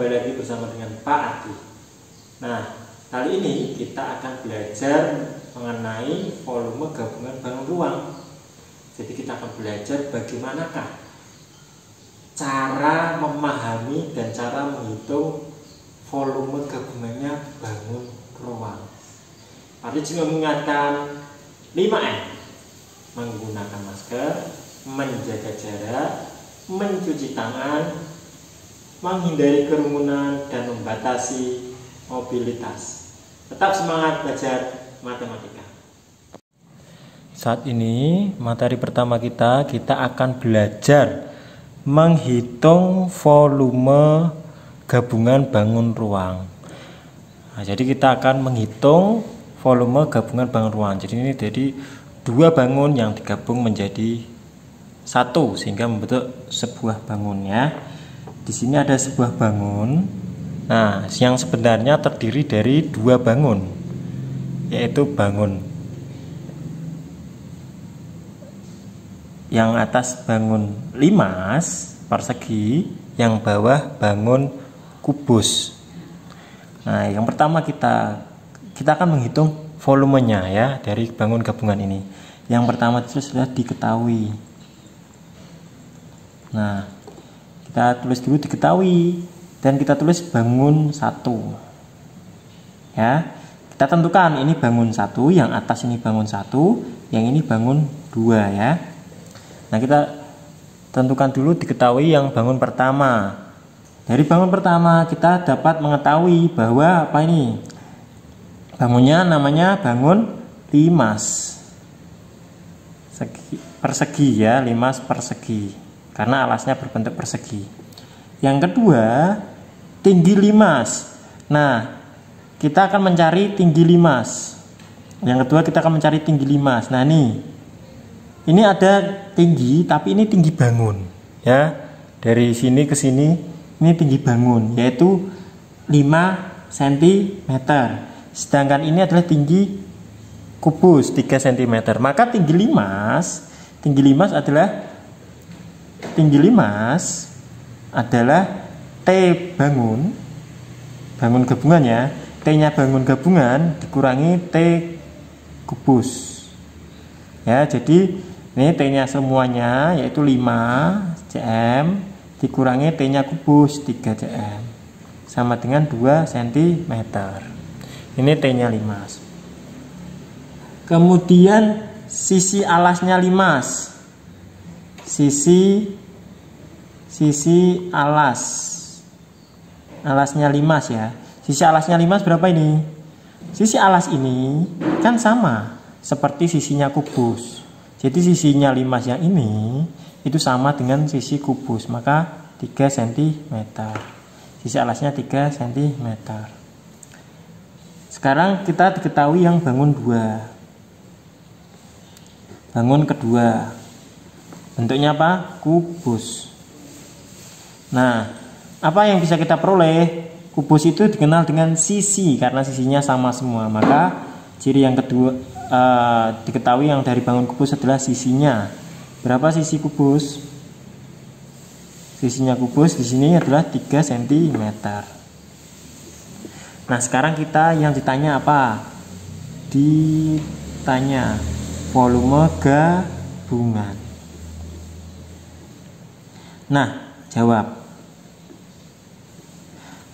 kembali lagi bersama dengan Pak Adi. Nah, kali ini kita akan belajar mengenai volume gabungan bangun ruang. Jadi kita akan belajar bagaimanakah cara memahami dan cara menghitung volume gabungannya bangun ruang. Pak Adi juga mengingatkan 5M: menggunakan masker, menjaga jarak, mencuci tangan, menghindari kerumunan, dan membatasi mobilitas. Tetap semangat belajar matematika. Saat ini materi pertama kita akan belajar menghitung volume gabungan bangun ruang. Nah, jadi kita akan menghitung volume gabungan bangun ruang. Jadi ini dua bangun yang digabung menjadi satu sehingga membentuk sebuah bangun ya. Di sini ada sebuah bangun. Nah, yang sebenarnya terdiri dari dua bangun, yaitu bangun yang atas bangun limas persegi, yang bawah bangun kubus. Nah, yang pertama kita akan menghitung volumenya ya dari bangun gabungan ini. Yang pertama itu sudah diketahui. Nah, kita tulis dulu diketahui dan kita tulis bangun 1 ya. Kita tentukan ini bangun 1, yang atas ini bangun 1, yang ini bangun 2 ya. Nah, kita tentukan dulu diketahui yang bangun pertama. Dari bangun pertama kita dapat mengetahui bahwa apa ini? Bangunnya namanya bangun limas persegi ya, limas persegi, karena alasnya berbentuk persegi. Yang kedua, tinggi limas. Nah, kita akan mencari tinggi limas. Yang kedua kita akan mencari tinggi limas. Nah, ini ada tinggi, tapi ini tinggi bangun ya. Dari sini ke sini ini tinggi bangun, yaitu 5 cm. Sedangkan ini adalah tinggi kubus 3 cm. Maka tinggi limas adalah T bangun gabungan ya. T-nya bangun gabungan dikurangi T kubus. Ya, jadi ini T-nya semuanya yaitu 5 cm dikurangi T-nya kubus 3 cm sama dengan 2 cm. Ini T-nya limas. Kemudian sisi alasnya limas. Sisi alasnya limas ya. Sisi alasnya limas berapa ini? Sisi alas ini kan sama seperti sisinya kubus. Jadi sisinya limas yang ini itu sama dengan sisi kubus, maka 3 cm. Sisi alasnya 3 cm. Sekarang kita diketahui yang bangun 2. Bangun kedua bentuknya apa? Kubus. Nah, apa yang bisa kita peroleh? Kubus itu dikenal dengan sisi karena sisinya sama semua. Maka ciri yang kedua diketahui yang dari bangun kubus adalah sisinya. Berapa sisi kubus? Sisinya kubus di sini adalah 3 cm. Nah, sekarang kita yang ditanya apa? Ditanya volume gabungan. Nah, jawab.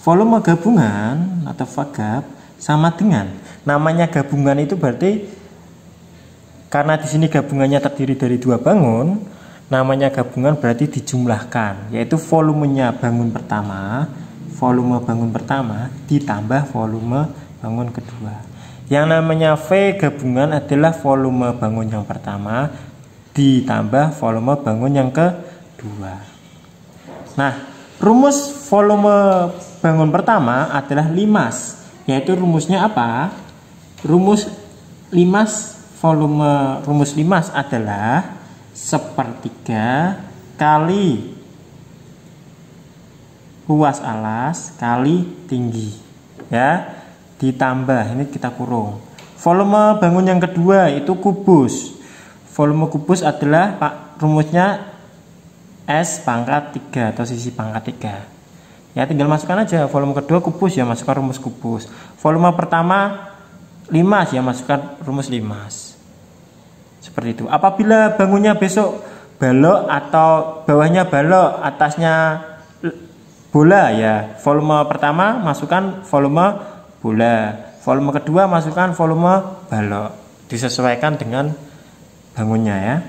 Volume gabungan atau VGAB sama dengan, namanya gabungan itu berarti karena di sini gabungannya terdiri dari dua bangun, namanya gabungan berarti dijumlahkan, yaitu volumenya volume bangun pertama ditambah volume bangun kedua. Yang namanya V gabungan adalah volume bangun yang pertama ditambah volume bangun yang kedua. Nah, rumus volume bangun pertama adalah limas, yaitu rumusnya apa? Rumus limas adalah 1/3 kali luas alas kali tinggi ya, ditambah ini kita kurung volume bangun yang kedua itu kubus. Volume kubus adalah rumusnya S pangkat 3 atau sisi pangkat 3 Ya tinggal masukkan aja volume kedua kubus ya masukkan rumus kubus. Volume pertama limas ya masukkan rumus limas. Seperti itu. Apabila bangunnya besok balok atau bawahnya balok, atasnya bola ya, volume pertama masukkan volume bola. Volume kedua masukkan volume balok. Disesuaikan dengan bangunnya ya.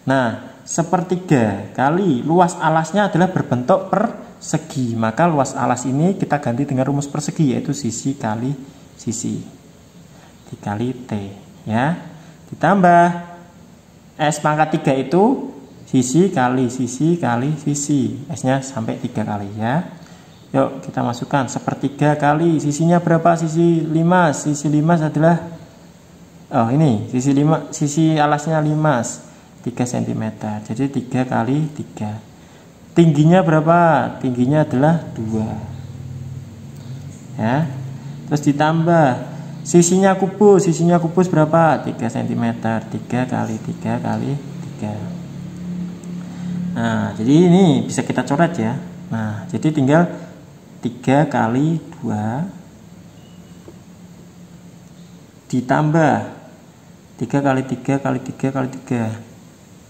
Nah, sepertiga kali luas alasnya adalah berbentuk persegi, maka luas alas ini kita ganti dengan rumus persegi, yaitu sisi kali sisi dikali T ya, ditambah S pangkat 3 itu sisi kali sisi kali sisi, S nya sampai 3 kali ya. Yuk kita masukkan sepertiga kali sisinya berapa, sisi 5 adalah ini sisi alasnya 5 3 cm, jadi 3 kali 3. Tingginya berapa? Tingginya adalah 2 ya. Terus ditambah sisinya kubus berapa? 3 cm, 3 kali 3 kali 3. Nah jadi ini bisa kita coret ya. Nah jadi tinggal 3 kali 2 ditambah 3 kali 3 kali 3 kali 3,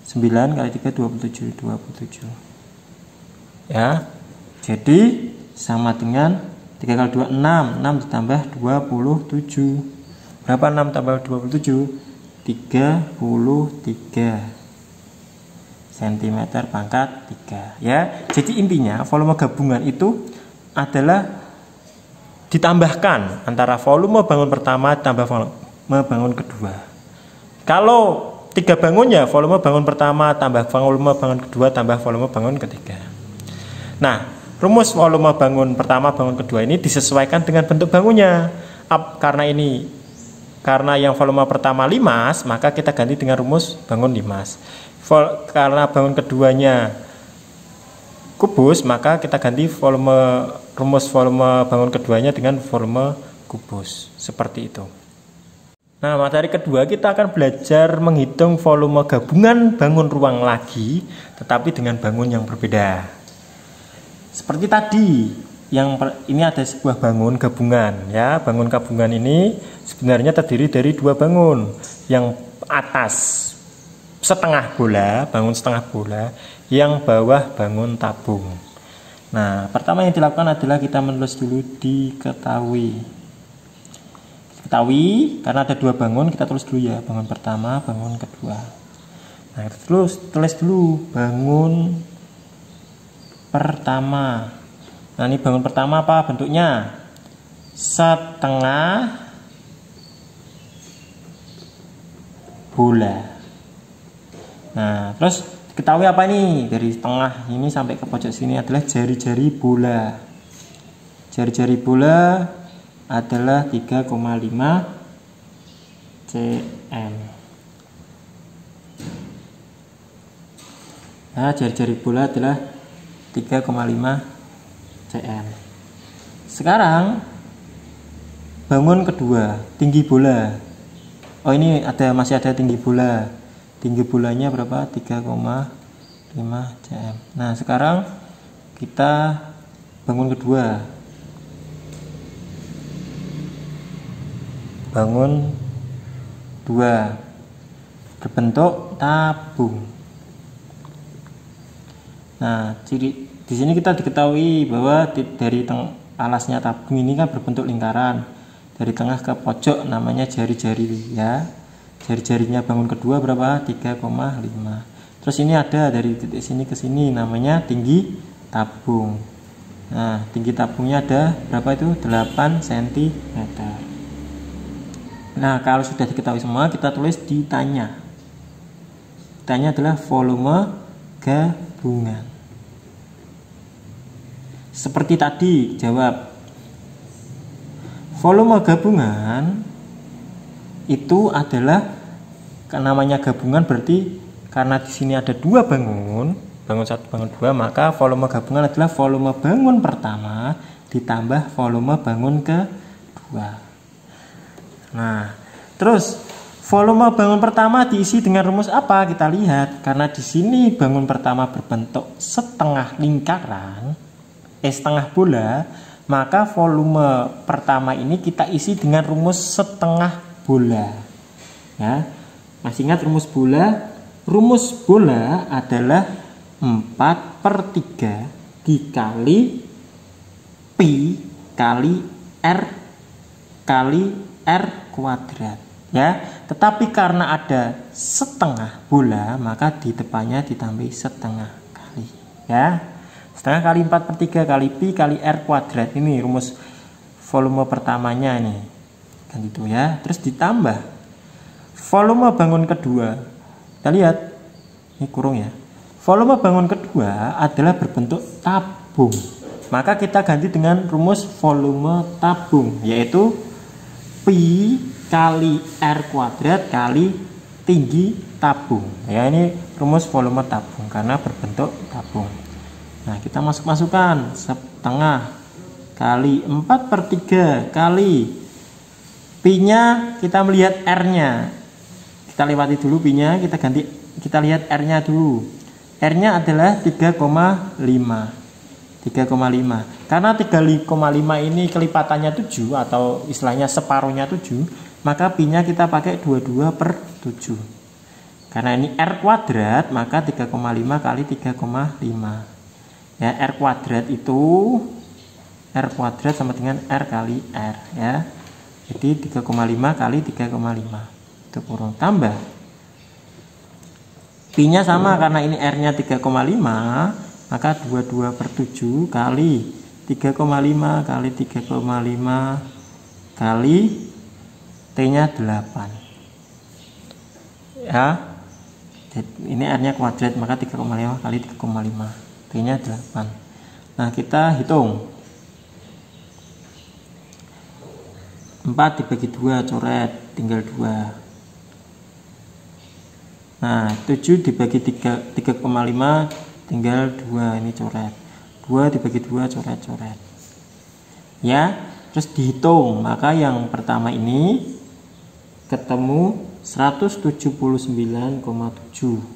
9 kali 3 27 ya. Jadi sama dengan 3 kali 2 6 ditambah 27. Berapa 6 tambah 27? 33 cm pangkat 3 ya. Jadi intinya volume gabungan itu adalah ditambahkan antara volume bangun pertama tambah volume bangun kedua. Kalau 3 bangunnya, volume bangun pertama tambah volume bangun kedua tambah volume bangun ketiga. Nah, rumus volume bangun pertama bangun kedua ini disesuaikan dengan bentuk bangunnya. Karena yang volume pertama limas, maka kita ganti dengan rumus bangun limas. Karena bangun keduanya kubus, maka kita ganti rumus volume bangun keduanya dengan volume kubus. Seperti itu. Nah, materi kedua kita akan belajar menghitung volume gabungan bangun ruang lagi, tetapi dengan bangun yang berbeda. Seperti tadi, ini ada sebuah bangun gabungan ya. Bangun gabungan ini sebenarnya terdiri dari 2 bangun. Yang atas setengah bola, bangun setengah bola, yang bawah bangun tabung. Nah, pertama yang dilakukan adalah kita menulis dulu diketahui. Karena ada 2 bangun, kita tulis dulu ya, bangun pertama, bangun kedua. Nah, kita tulis dulu bangun pertama. Nah, ini bangun pertama apa bentuknya? Setengah bola. Nah, terus ketahui apa ini? Dari tengah ini sampai ke pojok sini adalah jari-jari bola. Jari-jari bola adalah 3,5 cm. Nah, jari-jari bola adalah 3,5 cm. Sekarang bangun kedua, tinggi bola. Oh, ini masih ada tinggi bola. Tinggi bolanya berapa? 3,5 cm. Nah, sekarang kita bangun kedua. Bangun 2 berbentuk tabung. Nah, di sini kita diketahui bahwa dari alasnya tabung ini kan berbentuk lingkaran. Dari tengah ke pojok namanya jari-jari ya. Jari-jarinya bangun kedua berapa? 3,5. Terus ini ada dari titik sini ke sini namanya tinggi tabung. Nah, tinggi tabungnya ada berapa itu? 8 cm. Nah, kalau sudah diketahui semua, kita tulis ditanya. Ditanya adalah volume gabungan. Seperti tadi, jawab. Volume gabungan itu adalah, namanya gabungan berarti karena di sini ada 2 bangun 1, bangun 2, maka volume gabungan adalah volume bangun pertama ditambah volume bangun kedua. Nah, terus volume bangun pertama diisi dengan rumus apa? Kita lihat, karena di sini bangun pertama berbentuk setengah lingkaran, setengah bola, maka volume pertama ini kita isi dengan rumus setengah bola. Ya, masih ingat rumus bola? Rumus bola adalah 4/3 dikali pi kali r kali r kuadrat. Ya, tetapi karena ada setengah bola, maka di depannya ditambah setengah kali. Ya, setengah kali 4/3 kali pi kali r kuadrat. Ini rumus volume pertamanya ini, kan itu ya. Terus ditambah volume bangun kedua. Kita lihat, ini kurung ya. Volume bangun kedua adalah berbentuk tabung. Maka kita ganti dengan rumus volume tabung, yaitu pi kali r kuadrat kali tinggi tabung. Ya, ini rumus volume tabung karena berbentuk tabung. Nah, kita masukkan setengah kali 4/3 kali pi-nya, kita melihat r-nya. Kita lewati dulu pi-nya, kita lihat r-nya dulu. R-nya adalah 3,5. 3,5. Karena 3,5 ini kelipatannya 7 atau istilahnya separuhnya 7, maka pi-nya kita pakai 22/7. Karena ini r kuadrat, maka 3,5 kali 3,5. Ya, r kuadrat itu r kuadrat sama dengan r kali r, ya. Jadi 3,5 kali 3,5 itu kurung tambah pi-nya sama, karena ini r-nya 3,5, maka 22/7 kali 3,5 kali 3,5 kali t-nya 8. Ya, ini r-nya kuadrat, maka 3,5 kali 3,5 t-nya 8. Nah, kita hitung 4 dibagi 2 coret, tinggal 2. Nah, 7 dibagi 3,5 tinggal 2, ini coret. 2 dibagi 2 coret-coret. Ya, terus dihitung, maka yang pertama ini ketemu 179,7.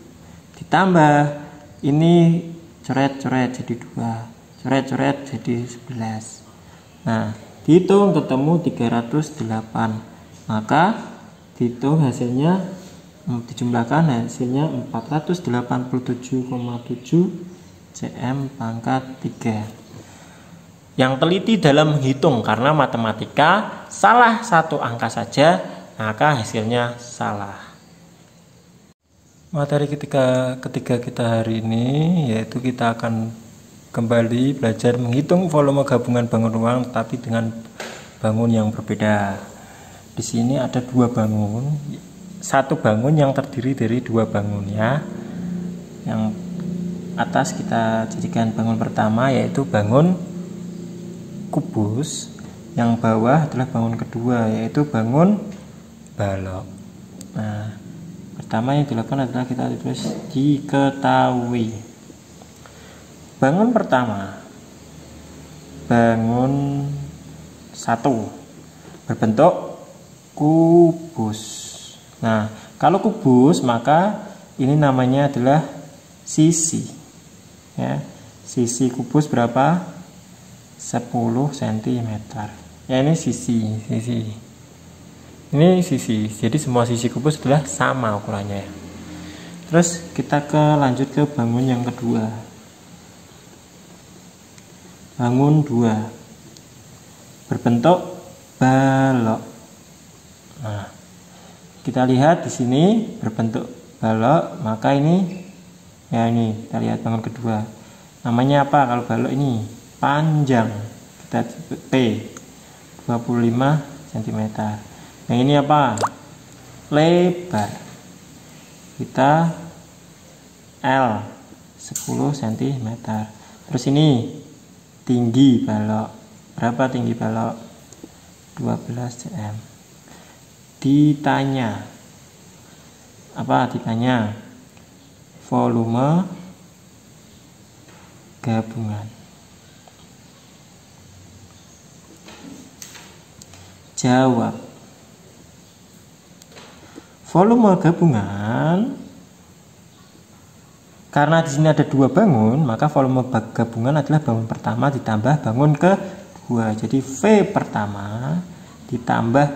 Ditambah ini coret-coret jadi 2, coret-coret jadi 11. Nah, dihitung ketemu 308. Maka dihitung hasilnya, dijumlahkan hasilnya 487,7 cm pangkat 3. Yang teliti dalam menghitung, karena matematika salah satu angka saja maka hasilnya salah. Materi ketiga kita hari ini yaitu kita akan kembali belajar menghitung volume gabungan bangun ruang, tapi dengan bangun yang berbeda. Di sini ada 2 bangun. Satu bangun yang terdiri dari 2 bangun, ya. Yang atas kita jadikan bangun pertama, yaitu bangun kubus. Yang bawah adalah bangun kedua, yaitu bangun balok. Nah, pertama yang dilakukan adalah kita tulis diketahui. Bangun pertama, bangun 1, berbentuk kubus. Nah, kalau kubus maka ini namanya adalah sisi. Ya, sisi kubus berapa? 10 cm. Ya, ini sisi. Ini sisi. Jadi semua sisi kubus adalah sama ukurannya. Terus kita lanjut ke bangun yang kedua. Bangun 2, berbentuk balok. Nah, kita lihat di sini berbentuk balok, maka ini, ya ini kita lihat bangun kedua. Namanya apa kalau balok ini? Panjang. Kita sebut P, 25 cm. Yang ini apa? Lebar. Kita L, 10 cm. Terus ini tinggi balok. Berapa tinggi balok? 12 cm. Ditanya apa? Ditanya volume gabungan. Jawab. Volume gabungan Karena di sini ada 2 bangun, maka volume gabungan adalah bangun pertama ditambah bangun kedua. Jadi V pertama ditambah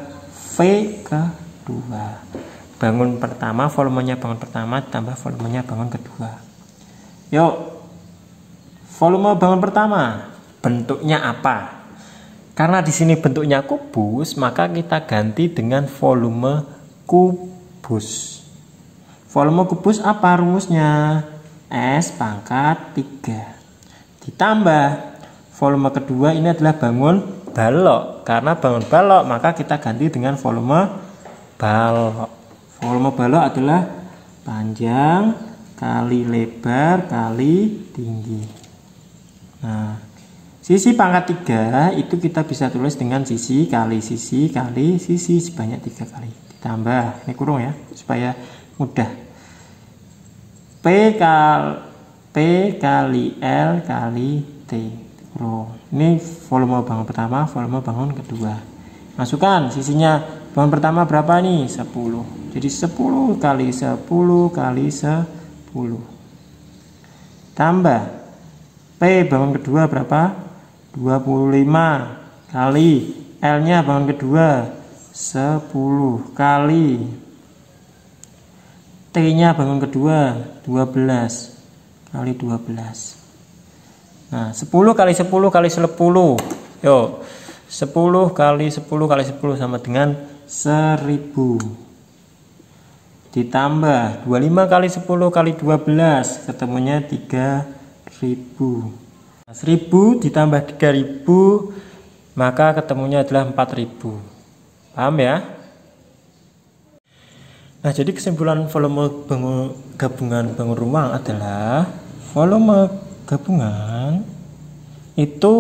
V kedua. Bangun pertama, volumenya bangun pertama ditambah volumenya bangun kedua. Yuk, volume bangun pertama bentuknya apa? Karena di sini bentuknya kubus, maka kita ganti dengan volume kubus. Volume kubus apa rumusnya? S pangkat 3 ditambah volume kedua ini adalah bangun balok. Karena bangun balok maka kita ganti dengan volume balok. Volume balok adalah panjang kali lebar kali tinggi. Nah, sisi pangkat 3 itu kita bisa tulis dengan sisi kali sisi kali sisi sebanyak 3 kali. Ditambah, ini kurung ya supaya mudah. P kali L kali T. Ini volume bangun pertama, volume bangun kedua. Masukkan sisinya. Bangun pertama berapa nih? 10. Jadi 10 kali 10 kali 10. Tambah P bangun kedua berapa? 25 kali L-nya bangun kedua 10 kali T-nya bangun kedua 12 kali 12. Nah, 10 kali 10 kali 10. Yuk, 10 kali 10 kali 10 sama dengan 1000. Ditambah 25 kali 10 kali 12, ketemunya 3000. 1000 ditambah 3000, maka ketemunya adalah 4000. Paham ya? Nah, jadi kesimpulan volume gabungan bangun ruang adalah volume gabungan itu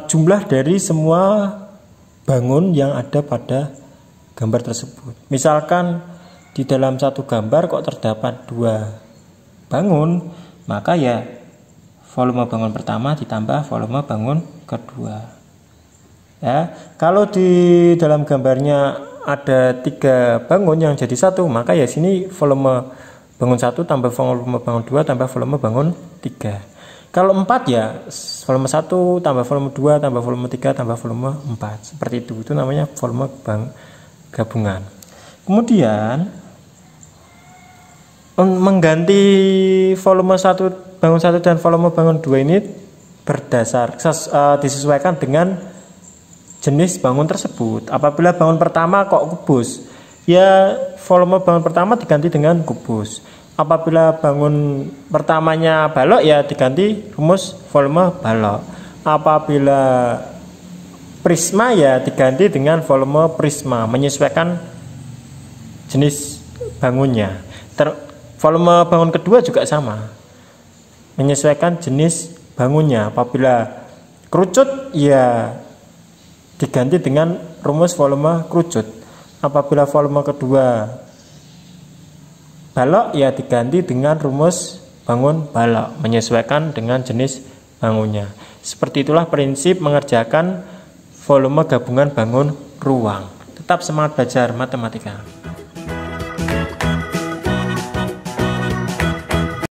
jumlah dari semua bangun yang ada pada gambar tersebut. Misalkan di dalam satu gambar kok terdapat 2 bangun, maka ya volume bangun pertama ditambah volume bangun kedua. Ya, kalau di dalam gambarnya ada 3 bangun yang jadi 1, maka ya sini volume bangun 1 tambah volume bangun 2 tambah volume bangun 3. Kalau 4 ya volume 1 tambah volume 2 tambah volume 3 tambah volume 4. Seperti itu namanya volume gabungan. Kemudian mengganti volume 1 bangun 1 dan volume bangun 2 ini disesuaikan dengan jenis bangun tersebut. Apabila bangun pertama kok kubus, ya volume bangun pertama diganti dengan kubus. Apabila bangun pertamanya balok, ya diganti rumus volume balok. Apabila prisma, ya diganti dengan volume prisma, menyesuaikan jenis bangunnya. Volume bangun kedua juga sama, menyesuaikan jenis bangunnya. Apabila kerucut, ya diganti dengan rumus volume kerucut. Apabila volume kedua balok, ya diganti dengan rumus bangun balok, menyesuaikan dengan jenis bangunnya. Seperti itulah prinsip mengerjakan volume gabungan bangun ruang. Tetap semangat belajar matematika.